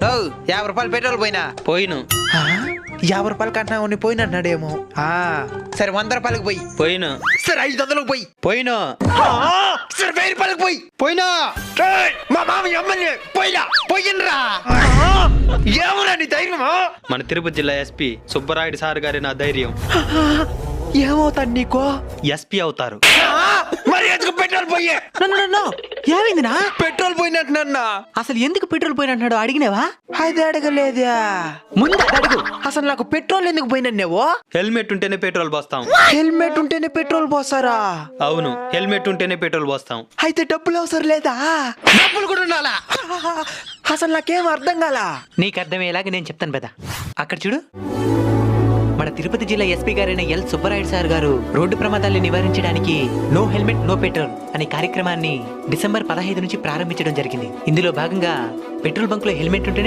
50 రూపాయలు పెట్రోల్ పోయినా పోయిను 50 రూపాయలు కట్టినా ఉన్ని పోయినట్టున్నాడేమో సరే 100 రూపాయలకి పోయి పోయిను సరే 500లకు పోయి పోయిను సరే 1000 రూపాయలకి పోయి పోయినా మా మామ ఎమ్మెల్యే పోయినా పోయినరా ఏమరా నీ ధైర్యమా మన తిరుపతి జిల్లా ఎస్పీ సుబ్బరాయుడు సార్ గారి నా ధైర్యం ఏమవుతాడు నీకో ఎస్పీ అవుతారు మరి ఎందుకు పెట్రోల్ పోయే ఏమైందినా పెట్రోల్ పోయినట్టున్నా అసలు ఎందుకు పెట్రోల్ పోయినట్టున్నాడు అడిగినావా? అది అడగలేదా ముందు అది అడుగు. అసలు నాకు పెట్రోల్ ఎందుకు పోయినన్నేవో హెల్మెట్ ఉంటేనే పెట్రోల్ పోస్తాం. హెల్మెట్ ఉంటేనే పెట్రోల్ పోస్తారా? అవును, హెల్మెట్ ఉంటేనే పెట్రోల్ పోస్తాం. అయితే డబ్బులు అవసరం లేదా? డబ్బులు కూడా ఉండాలా? అసలు నాకేం అర్థం కాలా. నీకు అర్థమయ్యేలాగా నేను చెప్తాను పెద్ద. అక్కడ చూడు, మన తిరుపతి జిల్లా ఎస్పీ గారైన ఎల్ సుబ్బరాయుడు సార్ గారు రోడ్డు ప్రమాదాలను నివారించడానికి నో హెల్మెట్ నో పెట్రోల్ అనే కార్యక్రమాన్ని డిసెంబర్ 15 నుంచి ప్రారంభించడం జరిగింది. ఇందులో భాగంగా పెట్రోల్ బంక్ లో హెల్మెట్ ఉంటేనే